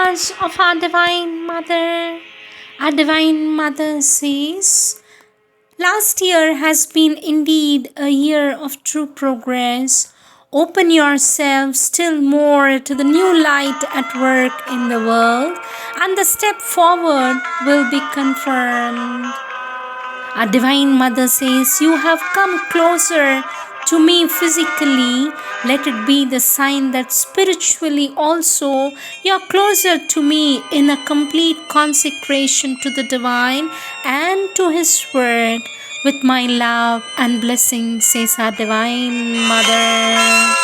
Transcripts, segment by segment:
Words of our Divine Mother. Our Divine Mother says, last year has been indeed a year of true progress. Open yourself still more to the new light at work in the world, and the step forward will be confirmed. Our Divine Mother says, you have come closer to me physically. Let it be the sign that spiritually also you're closer to me in a complete consecration to the Divine and to His Word. With my love and blessing, says our Divine Mother.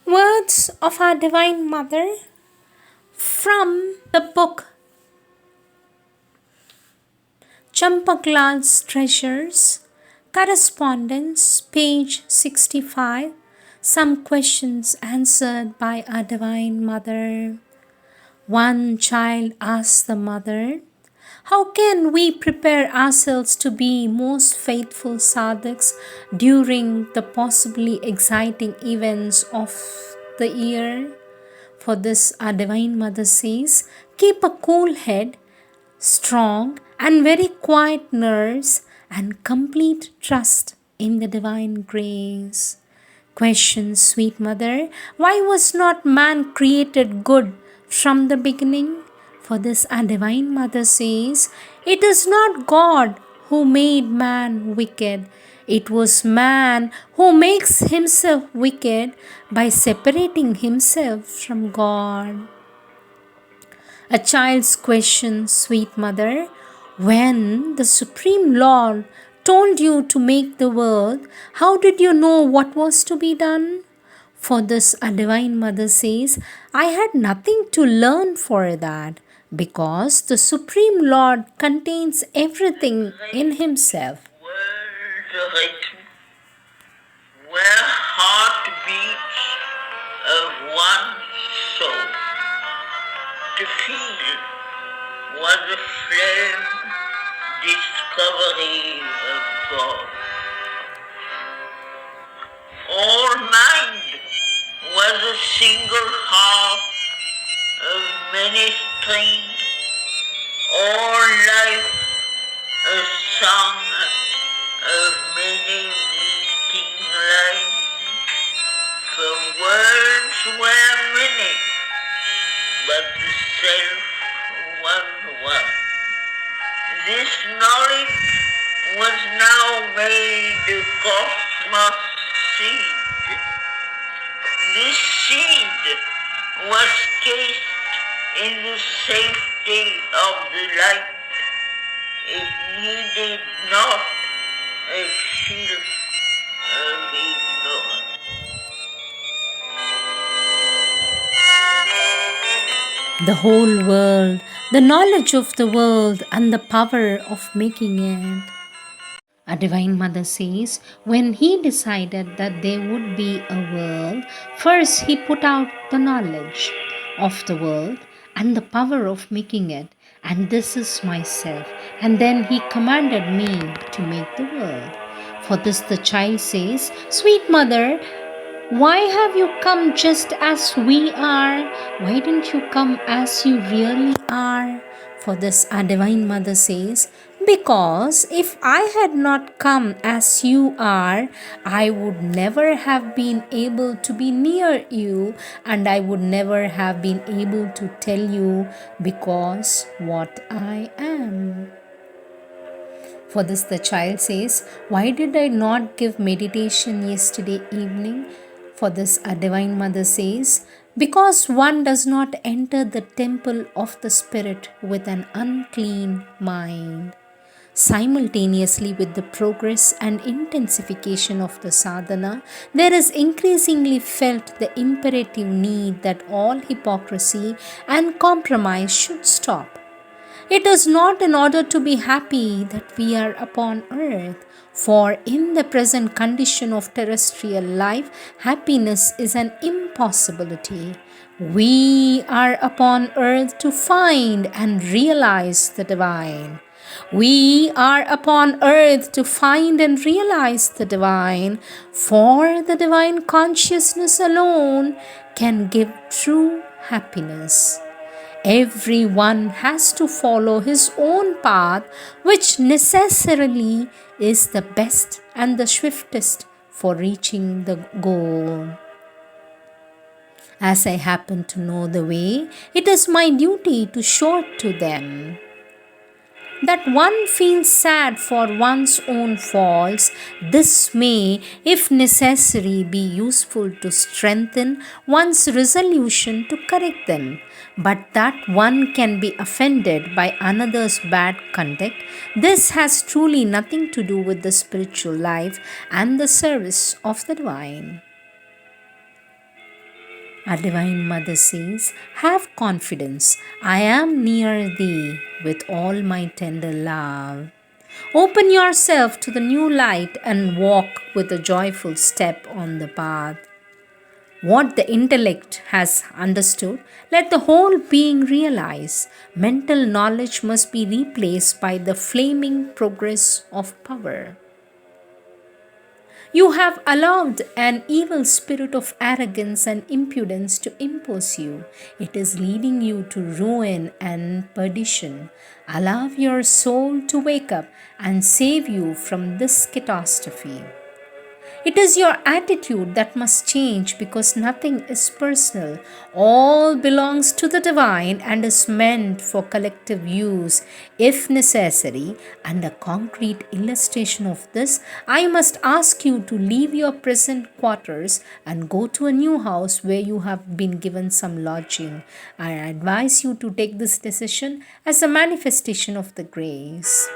Words of our Divine Mother from the book Champaklal's Treasures, Correspondence, page 65. Some questions answered by our Divine Mother. One child asked the mother, how can we prepare ourselves to be most faithful sadhaks during the possibly exciting events of the year? For this, our Divine Mother says, keep a cool head, strong and very quiet nerves, and complete trust in the Divine grace. Question, sweet Mother, why was not man created good from the beginning? For this, our Divine Mother says, it is not God who made man wicked. It was man who makes himself wicked by separating himself from God. A child's question, sweet Mother, when the Supreme Lord told you to make the world, how did you know what was to be done? For this, a Divine Mother says, I had nothing to learn for that, because the Supreme Lord contains everything in Himself. World rhythm, where heartbeats of one soul. To feel was a flame discovery of God. All mind was a single harp of many strings, all life a song of many meeting lines. For words were many, but the self was one. This knowledge was now made a cosmos seed. This seed was cased in the safety of the light. It needed not a shield of ignorance. The whole world, the knowledge of the world, and the power of making it. Our Divine Mother says, when He decided that there would be a world, first He put out the knowledge of the world and the power of making it, and this is myself. And then He commanded me to make the world. For this, the child says, sweet Mother, why have you come just as we are? Why didn't you come as you really are? For this, our Divine Mother says, because if I had not come as you are, I would never have been able to be near you, and I would never have been able to tell you because what I am. For this, the child says, why did I not give meditation yesterday evening? For this, our Divine Mother says, because one does not enter the temple of the Spirit with an unclean mind. Simultaneously with the progress and intensification of the sadhana, there is increasingly felt the imperative need that all hypocrisy and compromise should stop. It is not in order to be happy that we are upon earth, for in the present condition of terrestrial life, happiness is an impossibility. We are upon earth to find and realize the divine. We are upon earth to find and realize the divine, for the divine consciousness alone can give true happiness. Everyone has to follow his own path, which necessarily is the best and the swiftest for reaching the goal. As I happen to know the way, it is my duty to show it to them. That one feels sad for one's own faults, this may, if necessary, be useful to strengthen one's resolution to correct them. But that one can be offended by another's bad conduct, this has truly nothing to do with the spiritual life and the service of the divine. Our Divine Mother says, "Have confidence, I am near thee with all my tender love." Open yourself to the new light and walk with a joyful step on the path. What the intellect has understood, let the whole being realize. Mental knowledge must be replaced by the flaming progress of power. You have allowed an evil spirit of arrogance and impudence to impose you. It is leading you to ruin and perdition. Allow your soul to wake up and save you from this catastrophe. It is your attitude that must change because nothing is personal. All belongs to the divine and is meant for collective use if necessary. And a concrete illustration of this, I must ask you to leave your present quarters and go to a new house where you have been given some lodging. I advise you to take this decision as a manifestation of the grace.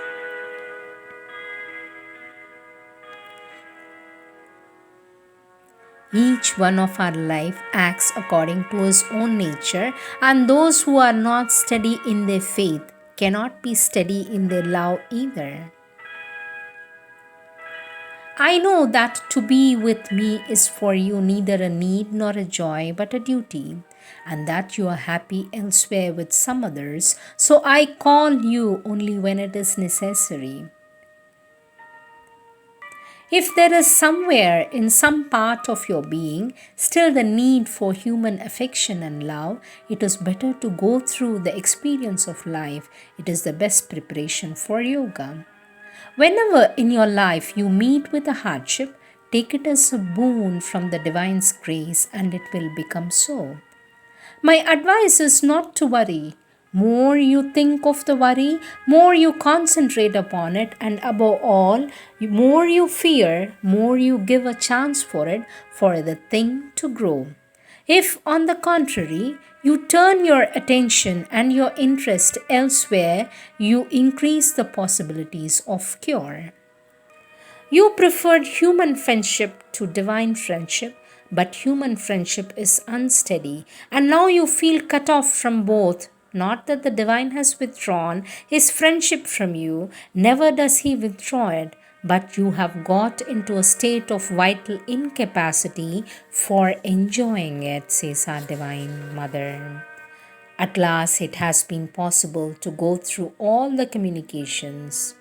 Each one of our life acts according to his own nature, and those who are not steady in their faith cannot be steady in their love either. I know that to be with me is for you neither a need nor a joy but a duty, and that you are happy elsewhere with some others, so I call you only when it is necessary. If there is somewhere in some part of your being still the need for human affection and love, it is better to go through the experience of life. It is the best preparation for yoga. Whenever in your life you meet with a hardship, take it as a boon from the divine's grace and it will become so. My advice is not to worry. More you think of the worry, more you concentrate upon it, and above all, more you fear, more you give a chance for the thing to grow. If, on the contrary, you turn your attention and your interest elsewhere, you increase the possibilities of cure. You preferred human friendship to divine friendship, but human friendship is unsteady, and now you feel cut off from both. Not that the divine has withdrawn his friendship from you, never does he withdraw it, but you have got into a state of vital incapacity for enjoying it, says our Divine Mother. At last, it has been possible to go through all the communications.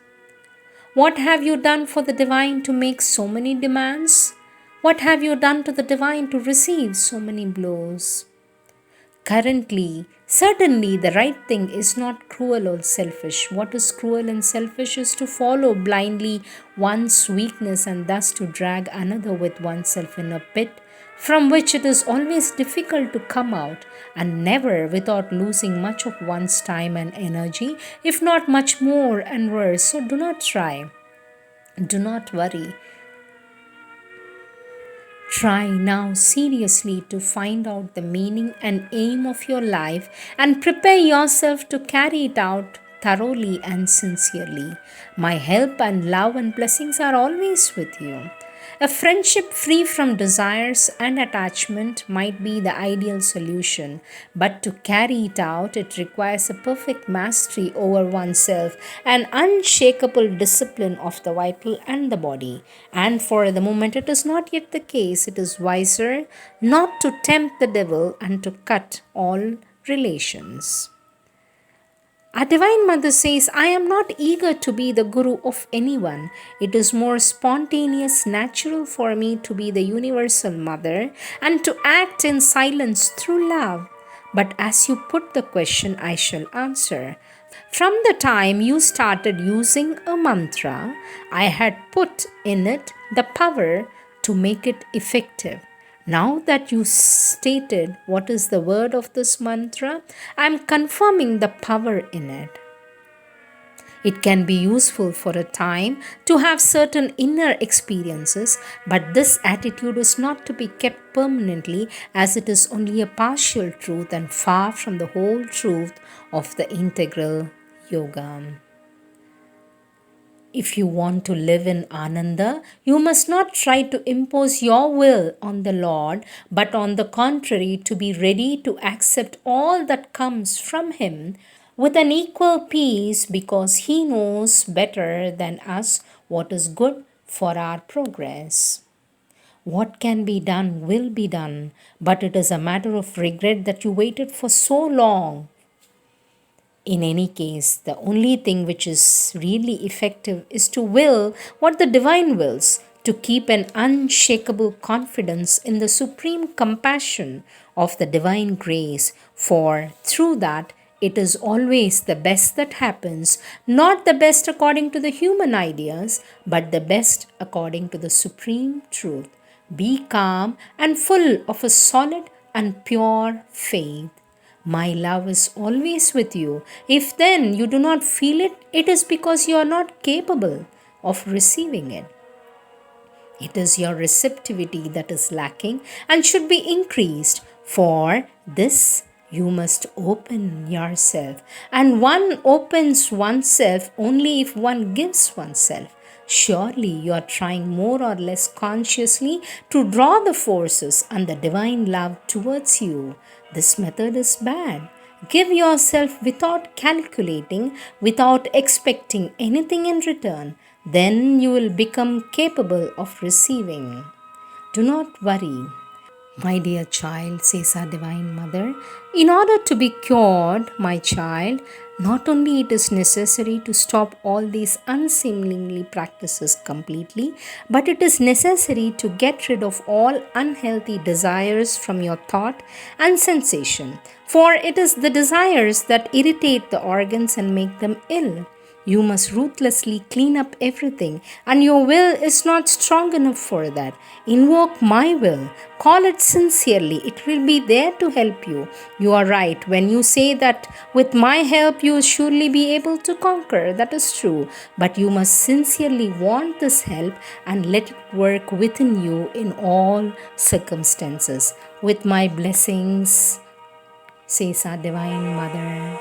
What have you done for the divine to make so many demands? What have you done to the divine to receive so many blows? Currently, certainly the right thing is not cruel or selfish. What is cruel and selfish is to follow blindly one's weakness and thus to drag another with oneself in a pit from which it is always difficult to come out, and never without losing much of one's time and energy, if not much more and worse. So do not try. Do not worry. Try now seriously to find out the meaning and aim of your life and prepare yourself to carry it out thoroughly and sincerely. My help and love and blessings are always with you. A friendship free from desires and attachment might be the ideal solution, but to carry it out, it requires a perfect mastery over oneself, an unshakable discipline of the vital and the body. And for the moment, it is not yet the case. It is wiser not to tempt the devil and to cut all relations. Our Divine Mother says, I am not eager to be the guru of anyone. It is more spontaneous, natural for me to be the universal mother and to act in silence through love. But as you put the question, I shall answer. From the time you started using a mantra, I had put in it the power to make it effective. Now that you stated what is the word of this mantra, I am confirming the power in it. It can be useful for a time to have certain inner experiences, but this attitude is not to be kept permanently, as it is only a partial truth and far from the whole truth of the integral yoga. If you want to live in Ananda, you must not try to impose your will on the Lord, but on the contrary, to be ready to accept all that comes from Him with an equal peace, because He knows better than us what is good for our progress. What can be done will be done, but it is a matter of regret that you waited for so long. In any case, the only thing which is really effective is to will what the divine wills, to keep an unshakable confidence in the supreme compassion of the divine grace, for through that it is always the best that happens, not the best according to the human ideas, but the best according to the supreme truth. Be calm and full of a solid and pure faith. My love is always with you. If then you do not feel it, it is because you are not capable of receiving it. It is your receptivity that is lacking and should be increased. For this, you must open yourself. And one opens oneself only if one gives oneself. Surely you are trying more or less consciously to draw the forces and the divine love towards you. This method is bad. Give yourself without calculating, without expecting anything in return. Then you will become capable of receiving. Do not worry. My dear child, says our Divine Mother, in order to be cured, my child, not only it is necessary to stop all these unseemly practices completely, but it is necessary to get rid of all unhealthy desires from your thought and sensation. For it is the desires that irritate the organs and make them ill. You must ruthlessly clean up everything, and your will is not strong enough for that. Invoke my will. Call it sincerely. It will be there to help you. You are right when you say that with my help you will surely be able to conquer. That is true. But you must sincerely want this help and let it work within you in all circumstances. With my blessings, says our Divine Mother.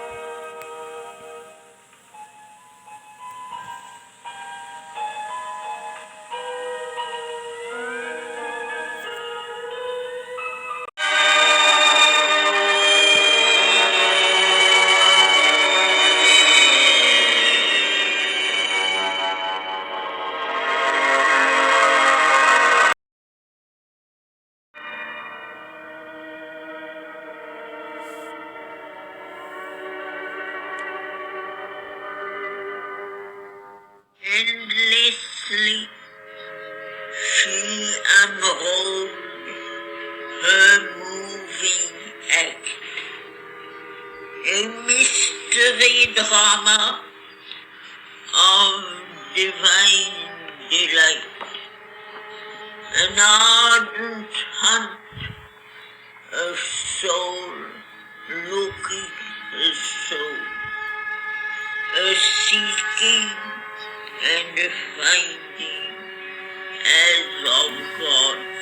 Endlessly she unrolled her moving act, a mystery drama of divine delight, an ardent hunt of soul looking for soul, a seeking and a finding as of God.